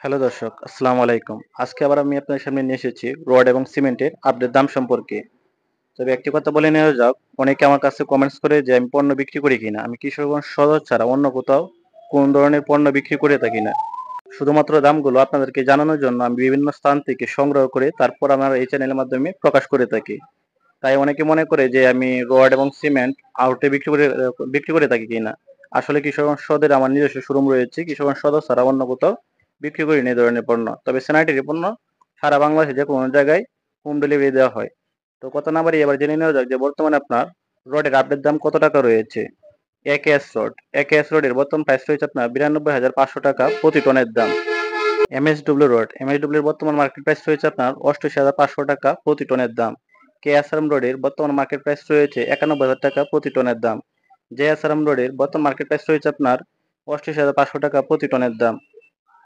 Hello দর্শক, আসসালামু আলাইকুম। আজকে আবার আমি আপনাদের সামনে নিয়ে এসেছি রড এবং সিমেন্টের আপডেট দাম সম্পর্কে। তবে একটি কথা বলে নেওয়া যাক, অনেকে আমার কাছে কমেন্টস করে যে আমি পণ্য বিক্রি করি কিনা। আমি কিশোরগঞ্জ সদর ছাড়া অন্য কোথাও কোন ধরনের পণ্য বিক্রি করে থাকি না। শুধুমাত্র দামগুলো আপনাদেরকে জানানোর জন্য আমি বিভিন্ন স্থান থেকে সংগ্রহ করে তারপর আমার এই চ্যানেলের মাধ্যমে প্রকাশ করে থাকি। তাই অনেকে মনে করে যে আমি রড এবং সিমেন্ট আউটে বিক্রি করে থাকি কিনা। আসলে কিশোরগঞ্জ সদরে আমার নিজস্ব শোরুম রয়েছে। কিশোরগঞ্জ সদর ছাড়া অন্য কোথাও বিক্রি করি না এই ধরনের পণ্য। তবে স্যানিটারি পণ্য সারা বাংলাদেশে যে কোনো জায়গায় হোম ডেলিভারি দেওয়া হয়। তো কথা না বাড়িয়ে এবার জেনে নেওয়া যাক যে বর্তমানে আপনার রডের আপডেট দাম কত টাকা রয়েছে। একেএস রড, একেএস রডের বর্তমান প্রাইস রয়েছে আপনার ৯২,৫০০ টাকা প্রতি টনের দাম। এমএসডব্লিউ রড, এমএসডব্লিউ এর বর্তমান মার্কেট প্রাইস রয়েছে আপনার ৮৮,৫০০ টাকা প্রতি টনের দাম। কেএসআরএম রডের বর্তমান মার্কেট প্রাইস রয়েছে ৯১,০০০ টাকা প্রতি টনের দাম। জেএসআরএম রডের বর্তমান মার্কেট প্রাইস রয়েছে আপনার ৮৮,৫০০ টাকা প্রতি টনের দাম।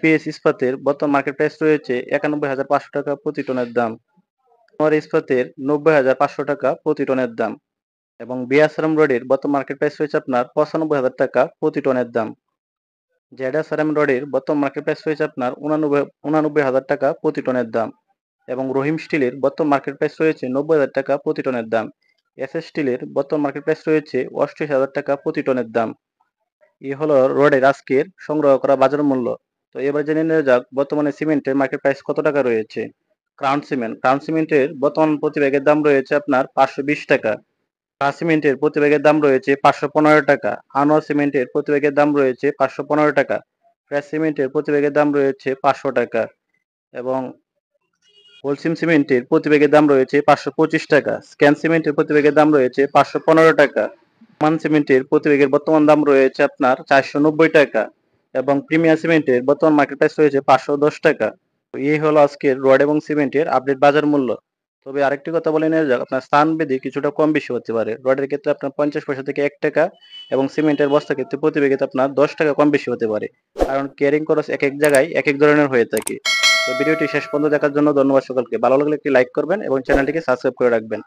পিএস ইস্পাতের বর্তমান মার্কেট প্রাইস রয়েছে ৯১,৫০০ টাকা প্রতি টনের দাম। নোয়ার ইস্পাতের ৯০,৫০০ টাকা প্রতি টনের দাম এবং বিএসআরএম রডের বর্তমান মার্কেট প্রাইস রয়েছে আপনার ৯৫,০০০ টাকা প্রতি টনের দাম। জেডএসআরএম রডের বর্তমান মার্কেট প্রাইস রয়েছে আপনার ৮৯,০০০ টাকা প্রতি টনের দাম এবং রহিম স্টিলের বর্তমান মার্কেট প্রাইস রয়েছে ৯০,০০০ টাকা প্রতি টনের দাম। এসএস স্টিলের বর্তমান মার্কেট প্রাইস রয়েছে ৮৮,০০০ টাকা প্রতি টনের দাম। এই হলো রডের আজকের সংগ্রহ করা বাজার মূল্য। তো এবার জেনে নেওয়া যাক বর্তমানে সিমেন্টের মার্কেট প্রাইস কত টাকা রয়েছে। ক্রাউন সিমেন্টের বর্তমান প্রতি ব্যাগের দাম রয়েছে আপনার ৫২০ টাকা। কাঁচ সিমেন্টের প্রতি ব্যাগের দাম রয়েছে ৫১৫ টাকা। আনোয়ার সিমেন্টের প্রতি ব্যাগের দাম রয়েছে ৫১৫ টাকা। ফ্রেশ সিমেন্টের প্রতি ব্যাগের দাম রয়েছে ৫০০ টাকা এবং হোলসিম সিমেন্টের প্রতি ব্যাগের দাম রয়েছে ৫২৫ টাকা। স্ক্যান সিমেন্টের প্রতি ব্যাগের দাম রয়েছে ৫১৫ টাকা। মান সিমেন্টের প্রতি ব্যাগের বর্তমান দাম রয়েছে আপনার ৪৯০ টাকা এবং প্রিমিয়ার সিমেন্টের বর্তমান মার্কেট প্রাইস রয়েছে ৫১০ টাকা। তো এই হলো আজকের রড এবং সিমেন্টের আপডেট বাজার মূল্য। তবে আরেকটি কথা বলে নেওয়া যাক, আপনার স্থানভেদে কিছুটা কম বেশি হতে পারে। রডের ক্ষেত্রে আপনার ৫০ পয়সা থেকে ১ টাকা এবং সিমেন্টের বস্তার ক্ষেত্রে প্রতি ব্যাগে আপনার ১০ টাকা কম বেশি হতে পারে। কারণ ক্যারিং খরচ এক জায়গায় এক ধরনের হয়ে থাকে। তো ভিডিওটি শেষ পর্যন্ত দেখার জন্য ধন্যবাদ সকলকে। ভালো লাগলে একটি লাইক করবেন এবং চ্যানেলটিকে সাবস্ক্রাইব করে রাখবেন।